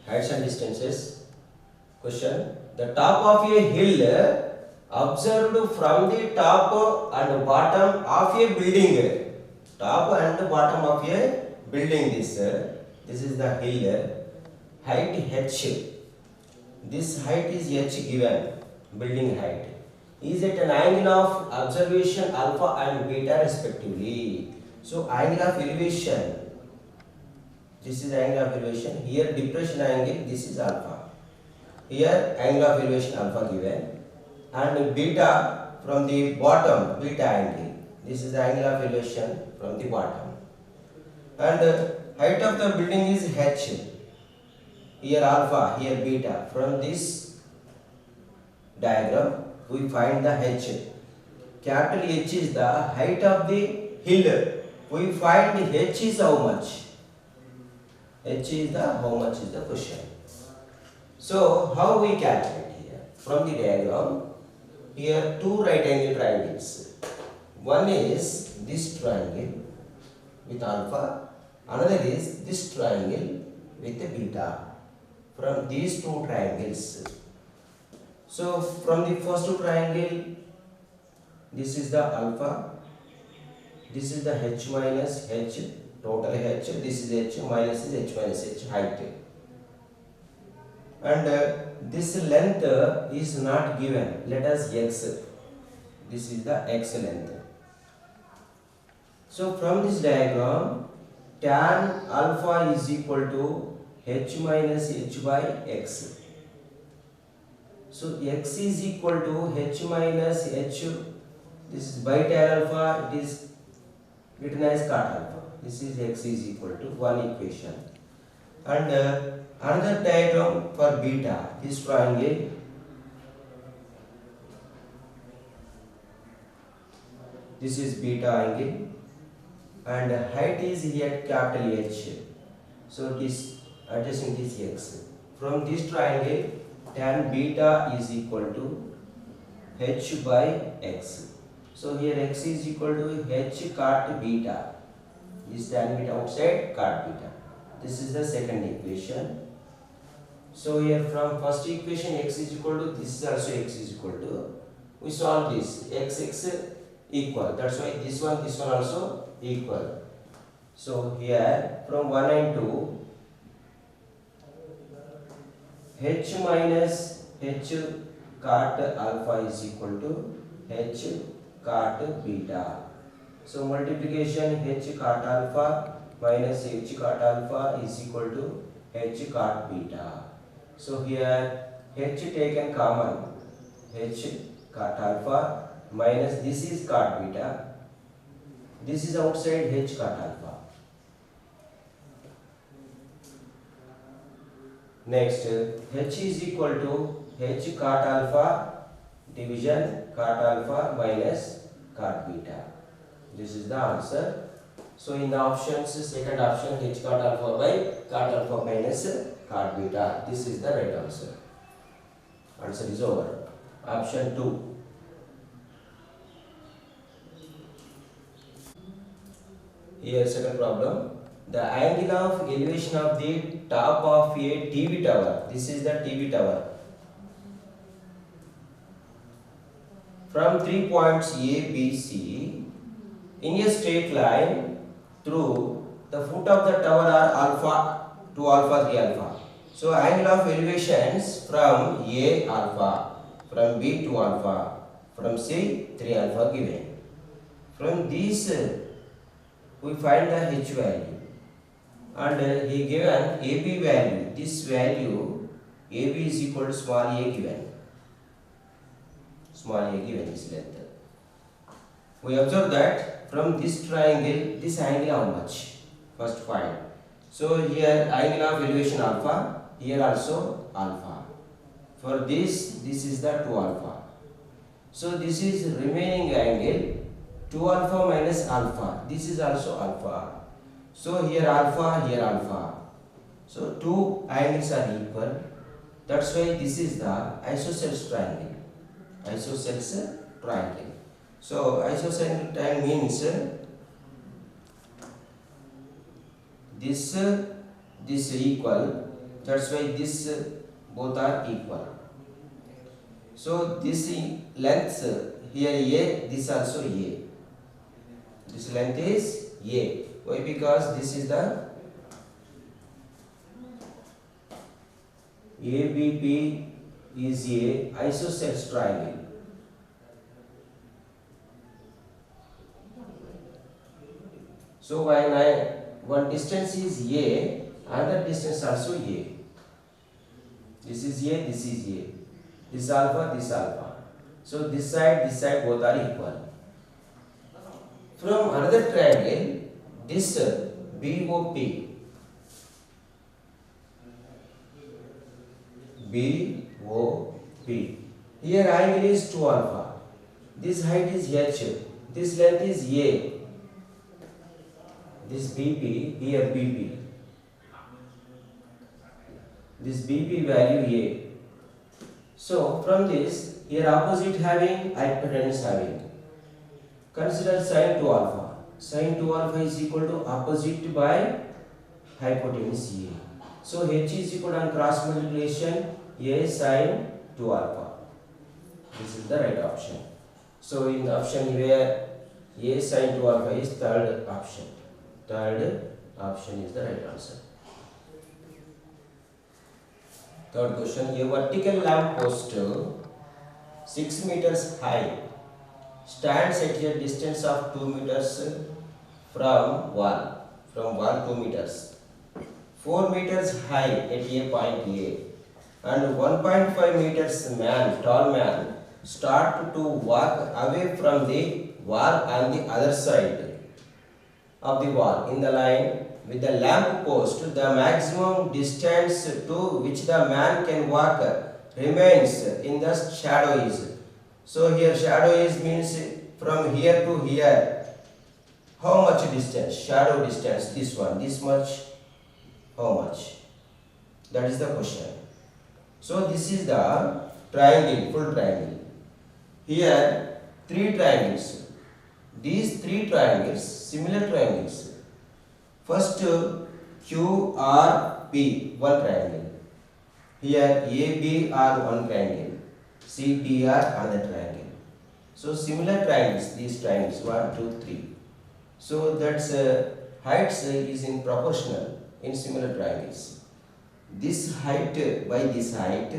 Heights and distances. Question. The top of a hill observed from the top and bottom of a building. Top and bottom of a building. This is the hill. Height h. This height is h given. Building height is at an angle of observation alpha and beta respectively. So angle of elevation. This is angle of elevation. Here depression angle. This is alpha. Here angle of elevation alpha given, and beta from the bottom, beta angle. This is the angle of elevation from the bottom. And height of the building is h. Here alpha, here beta. From this diagram we find the h. Capital H is the height of the hill. We find h is how much? H is the how much is the question. So how we calculate here? From the diagram, here two right angle triangles. One is this triangle with alpha, another is this triangle with a beta. From these two triangles. So from the first triangle, this is the alpha, this is the h minus h, total h, this is h minus is h minus h height. And this length is not given. Let us x. This is the x length. So from this diagram, tan alpha is equal to h minus h by x. So x is equal to h minus h. This is by tan alpha. It is written as cot alpha. This is x is equal to one equation. And another diagram for beta, this triangle. This is beta angle, and height is here capital H. So this adjacent is x. From this triangle, tan beta is equal to h by x. So here x is equal to h cot beta. This tan beta outside, cot beta. This is the second equation. So here from first equation x is equal to, this is also x is equal to, we solve this, x equal, that's why this one also equal. So here from 1 and 2, h minus h cot alpha is equal to h cot beta. So multiplication h cot alpha minus h cot alpha is equal to h cot beta. So here h taken common, h cot alpha minus this is cot beta, this is outside h cot alpha. Next, h is equal to h cot alpha division cot alpha minus cot beta. This is the answer. So in the options, second option h cot alpha by cot alpha minus cot beta. This is the right answer. Answer is over. Option 2. Here second problem. The angle of elevation of the top of a TV tower. This is the TV tower. From 3 points A, B, C in a straight line through the foot of the tower are alpha, 2 alpha, 3 alpha. So angle of elevations from A alpha, from B 2 alpha, from C 3 alpha given. From these we find the h value, and he given AB value. This value AB is equal to small a given. Small a given is length. We observe that from this triangle, this angle how much? First find. So here angle of elevation alpha, here also alpha. For this is the 2 alpha. So this is remaining angle 2 alpha minus alpha. This is also alpha. So here alpha, here alpha. So two angles are equal. That's why this is the isosceles triangle. Isosceles triangle. So isosceles triangle means this equal, That's why this both are equal. So this length here A, this also A. This length is A. Why? Because this is the ABP is a isosceles triangle. So when one distance is A, another distance also A. This is A, this is A. This alpha, this alpha. So this side both are equal. From another triangle, this BOP, BOP. Here angle is 2 alpha. This height is H. This length is A. This BP, here BP. This BP value A. So from this, here opposite having, hypotenuse having. Consider sin 2 alpha. Sin 2 alpha is equal to opposite by hypotenuse A. So H is equal to on cross multiplication A sin 2 alpha. This is the right option. So in the option where A sin 2 alpha is third option. Third option is the right answer. Third question, a vertical lamp post 6 meters high stands at a distance of 2 meters from wall 2 meters. 4 meters high at a point A and 1.5 meters tall man start to walk away from the wall on the other side of the wall in the line with the lamp post. The maximum distance to which the man can walk remains in the shadow is. So here shadow is means from here to here. How much distance? Shadow distance. This one. This much. How much? That is the question. So this is the triangle, full triangle. Here 3 triangles. These 3 triangles, similar triangles. First QRP, one triangle. Here ABR, one triangle. CDR, another triangle. So similar triangles, these triangles, 1, 2, 3. So that's heights is in proportional in similar triangles. This height by this height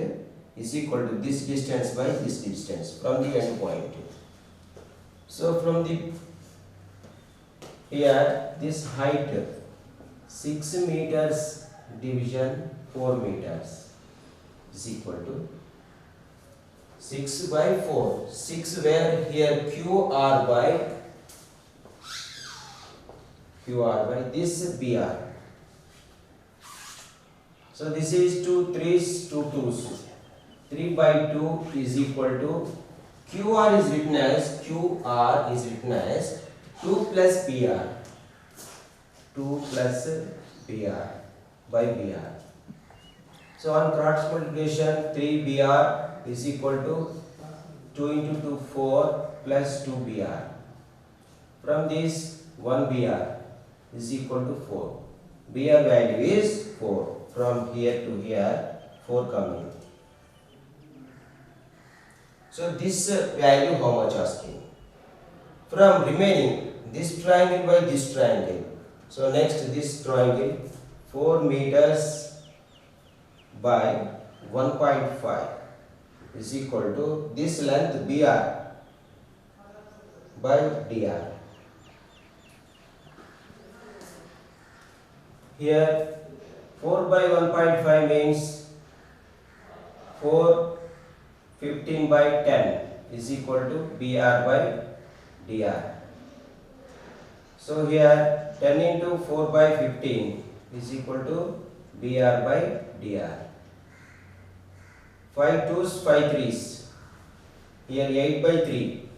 is equal to this distance by this distance from the end point. So from the here this height 6 meters division 4 meters is equal to 6 by 4. 6 where here QR by this BR. So this is 2 3s, 2 2s. 3 by 2 is equal to QR is written as 2 plus BR. 2 plus BR by BR. So on cross multiplication 3 BR is equal to 2 into 2 4 plus 2 BR. From this 1 BR is equal to 4. BR value is 4. From here to here 4 coming. So this value how much asking? From remaining this triangle by this triangle. So next this triangle 4 meters by 1.5 is equal to this length BR by DR. Here 4 by 1.5 means 4 15 by 10 is equal to BR by DR. So here 10 into 4 by 15 is equal to BR by DR. 5 2s, 5 3s. Here 8 by 3.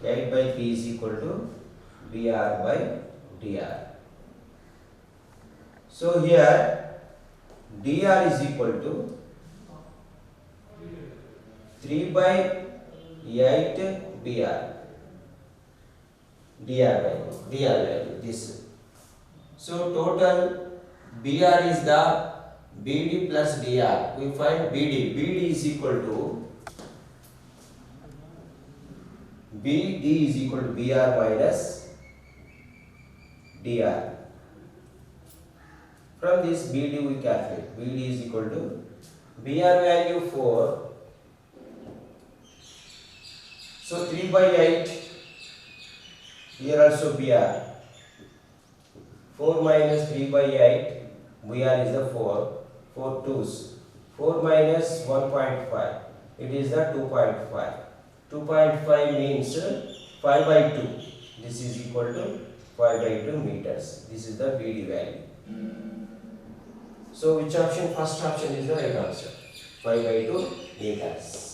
8 by 3 is equal to BR by DR. So here DR is equal to 3 by 8 BR. DR value this. So total BR is the BD plus DR. We find BD. BD is equal to BR minus DR. From this BD we calculate. BD is equal to BR value 4. So 3 by 8. Here also BR. 4 minus 3 by 8. BR is the 4. 4 twos. 4 minus 1.5. It is the 2.5. 2.5 means 5 by 2. This is equal to 5 by 2 meters. This is the BD value. So which option? First option is the right answer. 5 by 2 meters.